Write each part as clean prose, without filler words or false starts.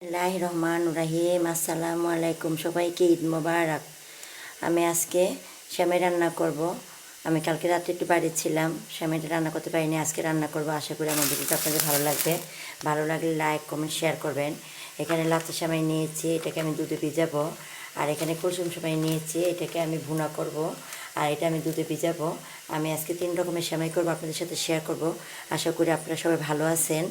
রহমান রহিম আসসালামু আলাইকুম, সবাইকে ঈদ মোবারক। আমি আজকে সেমাই রান্না করব। আমি কালকে রাতে একটু বাড়ি ছিলাম, সেমাইটা রান্না করতে পারিনি, আজকে রান্না করব। আশা করি আমার ভিডিওটা আপনাদের ভালো লাগবে। ভালো লাগলে লাইক কমেন্ট শেয়ার করবেন। এখানে লাচ্ছা সেমাই নিয়েছি, এটাকে আমি দুধে ভিজাবো। আর এখানে কুসুম সেমাই নিয়েছি, এটাকে আমি ভুনা করব। আর এটা আমি দুধে ভিজাবো। আমি আজকে 3 রকমের সেমাই করব, আপনাদের সাথে শেয়ার করব। আশা করি আপনারা সবাই ভালো আছেন।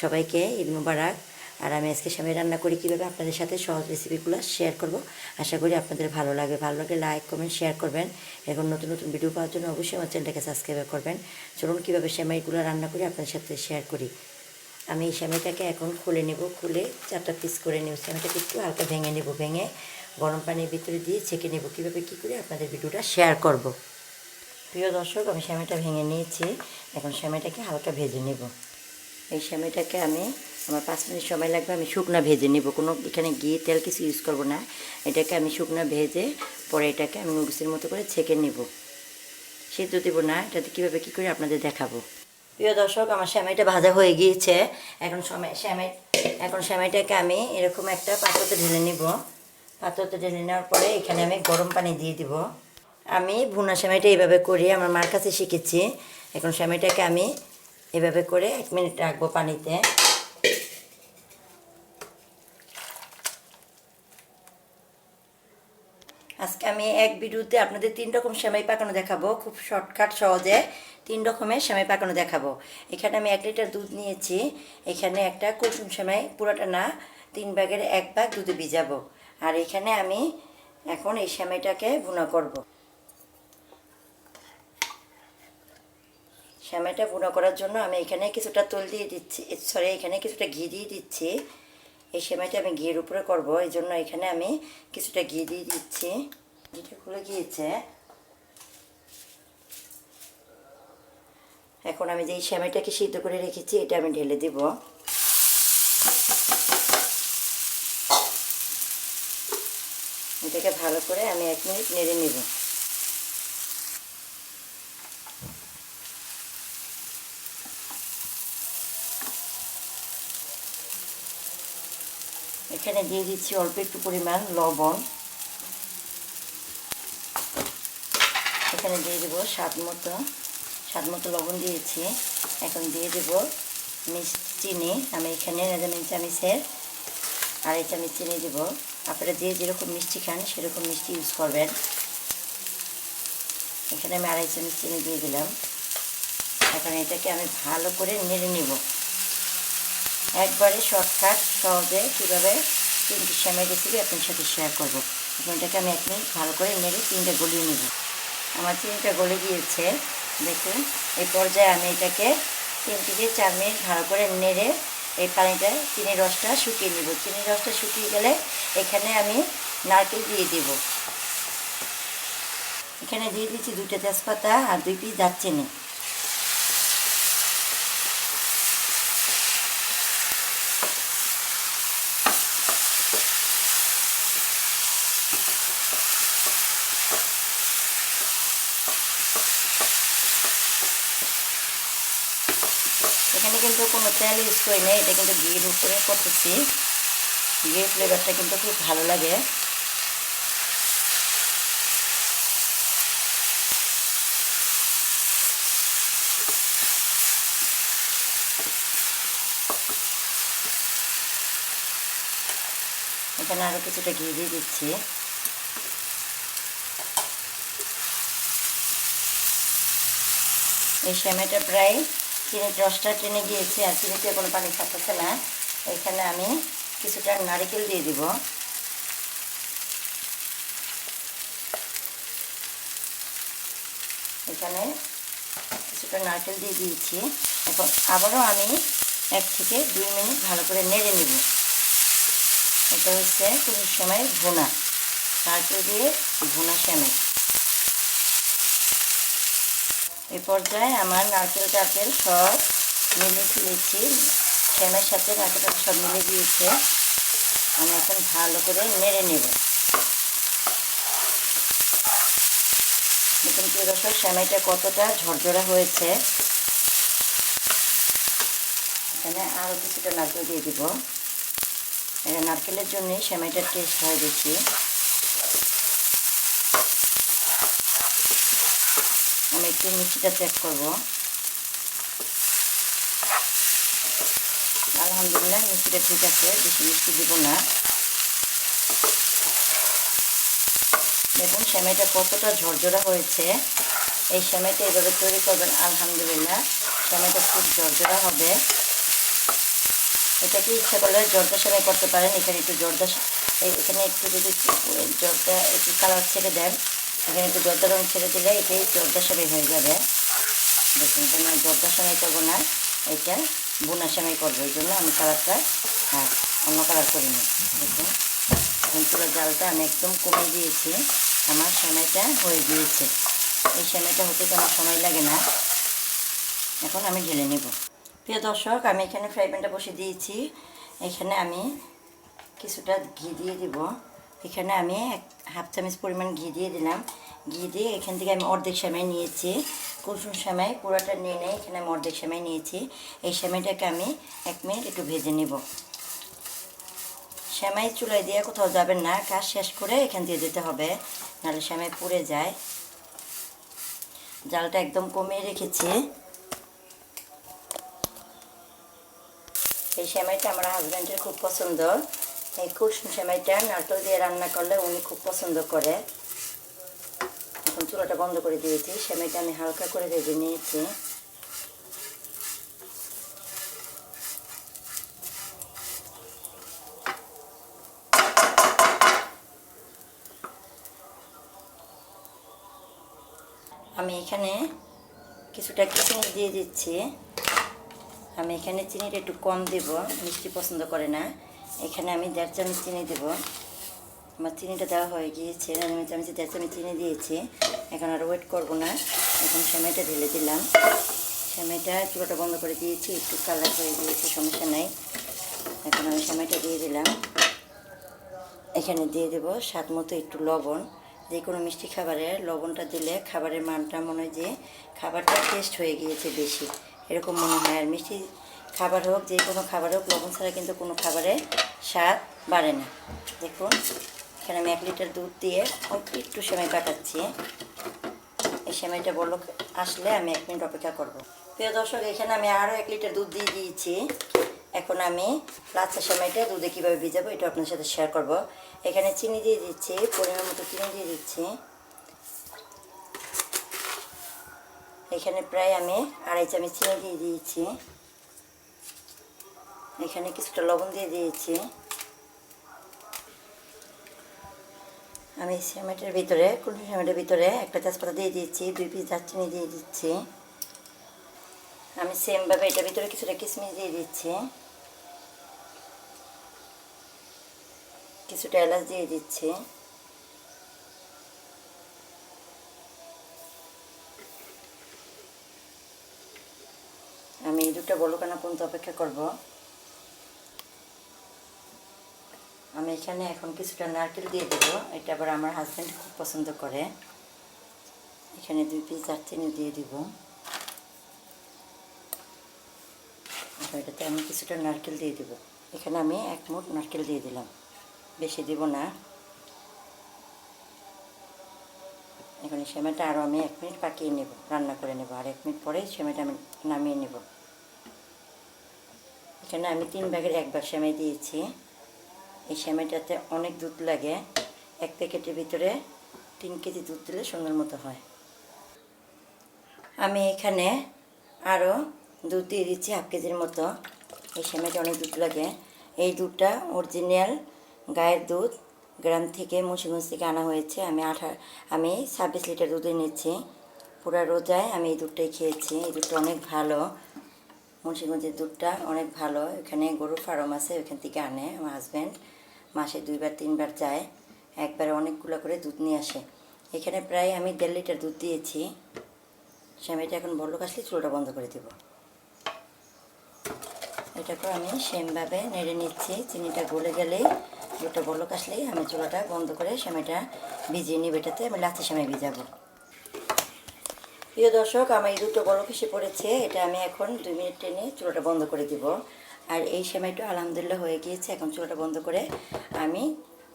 সবাইকে ঈদ মোবারক। আর আমি আজকে সেমাই রান্না করি কীভাবে আপনাদের সাথে সহজ রেসিপিগুলো শেয়ার করব। আশা করি আপনাদের ভালো লাগবে। ভালো লাগলে লাইক কমেন্ট শেয়ার করবেন। এখন নতুন নতুন ভিডিও পাওয়ার জন্য অবশ্যই আমার চ্যানেলটাকে সাবস্ক্রাইব করবেন। চলুন কীভাবে সেমাইগুলো রান্না করি আপনাদের সাথে শেয়ার করি। আমি এই সেমাইটাকে এখন খুলে নেব। খুলে 4টা পিস করে নেব। সেমাইটাকে একটু হালকা ভেঙে নেব। ভেঙে গরম পানির ভিতরে দিয়ে ছেঁকে নেব। কীভাবে কী করে আপনাদের ভিডিওটা শেয়ার করব। প্রিয় দর্শক, আমি সেমাইটা ভেঙে নিয়েছি। এখন সেমাইটাকে হালকা ভেজে নেব। এই সেমাইটাকে আমার 5 মিনিট সময় লাগবে। আমি শুকনা ভেজে নেব, কোনো এখানে ঘি তেল কিছু ইউজ করব না। এটাকে আমি শুকনা ভেজে পরে এটাকে আমি নুডলসের মতো করে ছেঁকে নেব। সিদ্ধ দেবো না, এটাতে কীভাবে কী করে আপনাদের দেখাবো। প্রিয় দর্শক, আমার সেমাইটা ভাজা হয়ে গিয়েছে। এখন সেমাইটাকে আমি এরকম একটা পাত্রতে ঢেলে নিব। পাত্রতে ঢেলে নেওয়ার পরে এখানে আমি গরম পানি দিয়ে দিব। আমি ভুনা সেমাইটা এইভাবে করি, আমার মার কাছে শিখেছি। এখন সেমাইটাকে আমি এভাবে করে 1 মিনিট রাখবো পানিতে। আজকে আমি এক ভিডিওতে আপনাদের 3 রকম সেমাই পাকানো দেখাবো। খুব শর্টকাট সহজে 3 রকমের সেমাই পাকানো দেখাবো। এখানে আমি 1 লিটার দুধ নিয়েছি। এখানে একটা কুসুম সেমাই, পুরোটা না, 3 ভাগের 1 ভাগ দুধে ভিজাবো। আর এখানে আমি এখন এই সেমাইটাকে ভুনা করব। সেমাইটা ভুনা করার জন্য আমি এখানে কিছুটা তেল দিয়ে দিচ্ছি, এখানে কিছুটা ঘি দিয়ে দিচ্ছি। এই সেমাইটা আমি ঘিয়ের উপরে করব, এই জন্য এখানে আমি কিছুটা ঘি দিয়ে দিচ্ছি। ঘিটা খুলে গিয়েছে। এখন আমি যে সেমাইটাকে সিদ্ধ করে রেখেছি এটা আমি ঢেলে দিব। এটাকে ভালো করে আমি 1 মিনিট নেড়ে নেব। এখানে দিয়ে দিচ্ছি অল্প একটু পরিমাণ লবণ। এখানে দিয়ে দেবো স্বাদ মতো লবণ দিয়েছি। এখন দিয়ে দেব চিনি। আমি এখানে মেজারমেন্ট চামচের 2.5 চামচ চিনি দেবো। আপনারা যে যেরকম মিষ্টি খান সেরকম মিষ্টি ইউজ করবেন। এখানে আমি 2.5 চামচ চিনি দিয়ে দিলাম। এখন এটাকে আমি ভালো করে নেড়ে নিব। একবারে শর্টকাট সহজে কীভাবে 3টি সেমাই রেসিপি আপনার সাথে শেয়ার করব। এখন এটাকে আমি 1 মিনিট ভালো করে নেড়ে চিনিটা গলিয়ে নেব। আমার চিনিটা গলে গিয়েছে, দেখুন। এই পর্যায়ে আমি এটাকে 3 থেকে 4 মিনিট ভালো করে নেড়ে এই পানিটা, চিনির রসটা শুকিয়ে নেব। চিনির রসটা শুকিয়ে গেলে এখানে আমি নারকেল দিয়ে দেব। এখানে দিয়ে দিচ্ছি 2টা তেজপাতা আর 2 পিস দারচিনি। এখানে কিন্তু কোনো তেল ইউজ করি না, এটা কিন্তু ঘিয়ের উপরে করতেছি। ঘিয়ের ফ্লেভারটা কিন্তু খুব ভালো লাগে। এখানে আরও কিছুটা ঘি দিয়ে দিচ্ছি। এই সেমাইটা প্রায় চিনির রসটা টেনে গিয়েছে, আর চিনিতে কোনো পানি থাকতেছে না। এখানে আমি কিছুটা নারকেল দিয়ে দিব। এখানে কিছুটা নারকেল দিয়ে দিয়েছি। এখন আবারও আমি 1 থেকে 2 মিনিট ভালো করে নেড়ে নেব। এটা হচ্ছে কোনো সময় ভুনা, নারকেল দিয়ে ভুনা সেমাই। এই পর্যায়ে আমার নারকেল টারকেল সব মিলিয়ে ফেলেছি, সেমাইয়ের সাথে নারকেলটা সব মিলে দিয়েছে। আমি এখন ভালো করে নেড়ে নেব। দেখুন প্রিয় দর্শক, সেমাইটা কতটা ঝরঝরা হয়েছে। এখানে আরও কিছুটা নারকেল দিয়ে দিব। এটা নারকেলের জন্যই সেমাইটার টেস্ট হয় বেশি। আমি একটু মিষ্টিটা চেক করব। আলহামদুলিল্লাহ মিষ্টিটা ঠিক আছে, বেশি মিষ্টি দিব না। দেখুন সেমাইটা কতটা ঝরঝরা হয়েছে। এই সেমাইটা এভাবে তৈরি করবেন, আলহামদুলিল্লাহ সেমাইটা খুব ঝরঝরা হবে। এটাকে ইচ্ছা করলে জর্দা সেমাই করতে পারেন। এখানে একটু এখানে একটু যদি জর্দা একটু কালার ছেড়ে দেন, এখানে একটু জর্দা রঙ ছেড়ে দিলে এটাই জর্দা সেমাই হয়ে যাবে। দেখুন এখানে আমি জর্দা সেমাই করবো না, এটা বোনা সেমাই করবো, এই জন্য আমি কালারটা অন্য কালার করিনি। দেখুন এখন চুলার জালটা আমি একদম কমে দিয়েছি, আমার সেমাইটা হয়ে গিয়েছে। এই সেমাইটা হতে তো আমার সময় লাগে না। এখন আমি ঢেলে নেব। প্রিয় দর্শক, আমি এখানে ফ্রাই প্যানটা বসিয়ে দিয়েছি। এখানে আমি কিছুটা ঘি দিয়ে দিব। এখানে আমি হাফ চামচ পরিমাণ ঘি দিয়ে দিলাম। ঘি দিয়ে এখান থেকে আমি অর্ধেক সেমাই নিয়েছি, কুসুম সেমাই পুরোটা নিয়ে নেই, এখানে আমি অর্ধেক সেমাই নিয়েছি। এই সেমাইটাকে আমি 1 মিনিট একটু ভেজে নেব। সেমাই চুলায় দিয়ে কোথাও যাবেন না, কাজ শেষ করে এখান দিয়ে দিতে হবে, নাহলে সেমাই পুড়ে যায়। জালটা একদম কমিয়ে রেখেছি। এই সেমাইটা আমার হাজব্যান্ডের খুব পছন্দ। এই কুসুম সেমাইটা নারকেল দিয়ে রান্না করলে উনি খুব পছন্দ করে। এখন চুলাটা বন্ধ করে দিয়েছি, সেমাইটা আমি হালকা করে ভেজে নিয়েছি। আমি এখানে কিছুটা চিনি দিয়ে দিচ্ছি। আমি এখানে চিনিটা একটু কম দেব, মিষ্টি পছন্দ করে না। এখানে আমি 1.5 চামচ চিনি দেব। আমার চিনিটা দেওয়া হয়ে গিয়েছে, আমি চামচে 1.5 চামচ চিনি দিয়েছি। এখন আর ওয়েট করব না, এখন সেমাইটা ঢেলে দিলাম। সেমাইটা চুলাটা বন্ধ করে দিয়েছি, একটু কালার হয়ে গিয়েছে, সমস্যা নাই। এখন আমি সেমাইটা দিয়ে দিলাম। এখানে দিয়ে দেব স্বাদ মতো একটু লবণ। যে কোনো মিষ্টি খাবারে লবণটা দিলে খাবারের মানটা মনে হয় যে খাবারটা টেস্ট হয়ে গিয়েছে বেশি, এরকম মনে হয়। আর মিষ্টি খাবার হোক, যে কোনো খাবার হোক, লবণ ছাড়া কিন্তু কোনো খাবারে স্বাদ বাড়ে না। দেখুন এখানে আমি 1 লিটার দুধ দিয়ে একটু সেমাই কাটাচ্ছি। এই সেমাইটা বলক আসলে আমি 1 মিনিট অপেক্ষা করব। প্রিয় দর্শক, এখানে আমি আরও 1 লিটার দুধ দিয়ে দিয়েছি। এখন আমি লাচ্ছা সেমাইটা দুধে কীভাবে ভিজাবো এটা আপনার সাথে শেয়ার করব। এখানে চিনি দিয়ে দিচ্ছি, পরিমাণ মতো চিনি দিয়ে দিচ্ছি। এখানে প্রায় আমি 2.5 চামচ চিনি দিয়ে দিয়েছি। এখানে কিছুটা লবণ দিয়ে দিয়েছি। আমি সেমাইটার ভিতরে, কুসুম সেমাইটার ভিতরে একটা তেজপাতা দিয়ে দিচ্ছি, 2 পিস দারচিনি দিয়ে দিচ্ছি। আমি সেমভাবে এটার ভিতরে কিছুটা কিশমিশ দিয়ে দিচ্ছি, কিছুটা এলাচ দিয়ে দিচ্ছি। আমি দুটো বলকানা পর্যন্ত অপেক্ষা করব। আমি এখানে এখন কিছুটা নারকেল দিয়ে দেবো, এটা আবার আমার হাজব্যান্ড খুব পছন্দ করে। এখানে 2 পিস দারচিনি দিয়ে দিব। এটাতে আমি কিছুটা নারকেল দিয়ে দেবো। এখানে আমি 1 মুঠ নারকেল দিয়ে দিলাম, বেশি দিব না। এখন সেমাইটা আরও আমি 1 মিনিট পাকিয়ে নেব, রান্না করে নেব, আর 1 মিনিট পরেই সেমাইটা আমি নামিয়ে নেব। এখানে আমি 3 ভাগের 1 ভাগ সেমাই দিয়েছি। এই সেমাইটাতে অনেক দুধ লাগে, 1 প্যাকেটের ভিতরে 3 কেজি দুধ দিলে সুন্দর মতো হয়। আমি এখানে আরও দুধ দিয়ে দিচ্ছি 1/2 কেজির মতো। এই সেমাইটা অনেক দুধ লাগে। এই দুধটা অরিজিনাল গায়ের দুধ, গ্রাম থেকে, মুন্সিগঞ্জ থেকে আনা হয়েছে। আমি 26 লিটার দুধে নিচ্ছি। পুরা রোজায় আমি এই দুধটাই খেয়েছি। এই দুধটা অনেক ভালো, মুন্সিগঞ্জের দুধটা অনেক ভালো। এখানে গরুর ফার্ম আছে, ওইখান থেকে আনে আমার হাজব্যান্ড। মাসে 2-3 বার যায়, একবারে অনেকগুলো করে দুধ নিয়ে আসে। এখানে প্রায় আমি 1.5 লিটার দুধ দিয়েছি। সেমাইটা এখন বলক আসলে চুলাটা বন্ধ করে দেব। এটাকে আমি সেমভাবে নেড়ে নিচ্ছি। চিনিটা গলে গেলেই, দুটো বলক আসলেই আমি চুলাটা বন্ধ করে সেমাইটা ভিজিয়ে নিব। এটাতে আমি লাচ্ছা সেমাই ভিজাবো। প্রিয় দর্শক, আমার এই দুটো বলক এসে পড়েছে। এটা আমি এখন 2 মিনিট টেনে চুলাটা বন্ধ করে দিব। আর এই সেমাইটা আলহামদুলিল্লাহ হয়ে গিয়েছে। এখন চুলাটা বন্ধ করে আমি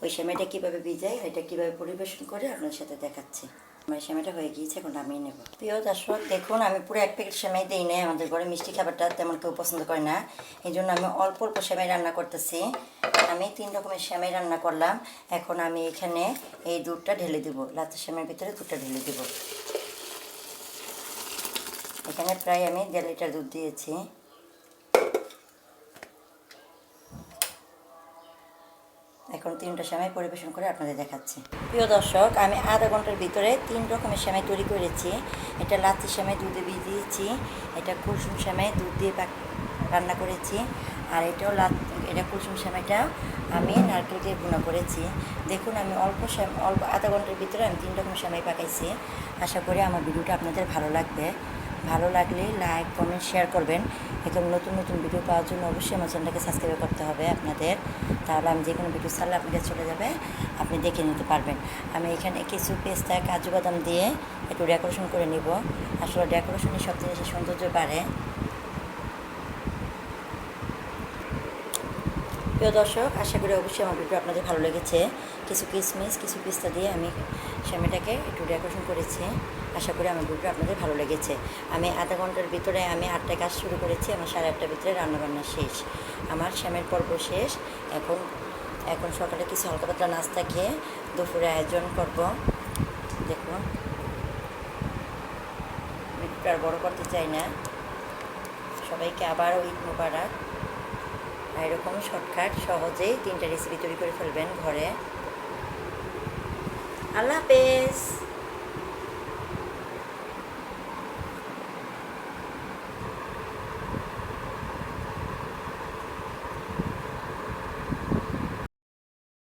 ওই সেমাইটা কীভাবে ভিজাই, এটা কীভাবে পরিবেশন করে আপনার সাথে দেখাচ্ছি। আমার সেমাইটা হয়ে গিয়েছে, এখন নামিয়ে নেব। প্রিয় দর্শক, দেখুন আমি পুরো 1 প্যাকেট সেমাই দিই নাই, আমাদের ঘরে মিষ্টি খাবারটা তেমন কেউ পছন্দ করে না, এই জন্য আমি অল্প অল্প সেমাই রান্না করতেছি। আমি 3 রকমের সেমাই রান্না করলাম। এখন আমি এখানে এই দুধটা ঢেলে দেব, লাচ্ছা সেমাইয়ের ভিতরে দুধটা ঢেলে দেব। এখানে প্রায় আমি 1.5 লিটার দুধ দিয়েছি। এখন 3টা সেমাই পরিবেশন করে আপনাদের দেখাচ্ছি। প্রিয় দর্শক, আমি আধা ঘন্টার ভিতরে 3 রকমের সেমাই তৈরি করেছি। এটা লাচ্ছি সেমাই দুধে ভিজিয়েছি, এটা কুলসুম সেমাই দুধ দিয়ে রান্না করেছি, আর এটা কুলসুম সেমাইটা আমি নারকেল দিয়ে ভুনা করেছি। দেখুন আমি অল্প আধা ঘন্টার ভিতরে আমি 3 রকমের সেমাই পাকাইছি। আশা করি আমার ভিডিওটা আপনাদের ভালো লাগবে। ভালো লাগলে লাইক কমেন্ট শেয়ার করবেন। এরকম নতুন নতুন ভিডিও পাওয়ার জন্য অবশ্যই আমার চ্যানেলটাকে সাবস্ক্রাইব করতে হবে আপনাদের, তাহলে আমি যে কোনো ভিডিও ছাড়লে আপনাদের চলে যাবে, আপনি দেখে নিতে পারবেন। আমি এখানে কিছু পেস্তা কাজু বাদাম দিয়ে একটু ডেকোরেশন করে নিব। আসলে ডেকোরেশনে সব জিনিসের সৌন্দর্য বাড়ে। প্রিয় দর্শক, আশা করি অবশ্যই আমার ভিডিও আপনাদের ভালো লেগেছে। কিছু কিশমিশ কিছু পিস্তা দিয়ে আমি সেমাইটাকে একটু ডেকোরেশন করেছি। আশা করি আমার ভিডিও আপনাদের ভালো লেগেছে। আমি আধা ঘন্টার ভিতরে আমি 8টায় কাজ শুরু করেছি, আমার 8:30টার ভিতরে রান্নাবান্না শেষ, আমার সেমাইয়ের পর্ব শেষ। এখন সকালে কিছু হালকা পাতলা নাস্তা খেয়ে দুপুরে আয়োজন করব। দেখুন ভিডিওটা আর বড় করতে চাই না। সবাইকে আবারও ঈদ মোবারক। আর এরকম শর্টকাট সহজেই 3টা রেসিপি তৈরি করে ফেলবেন ঘরে। আল্লাহ হাফেজ।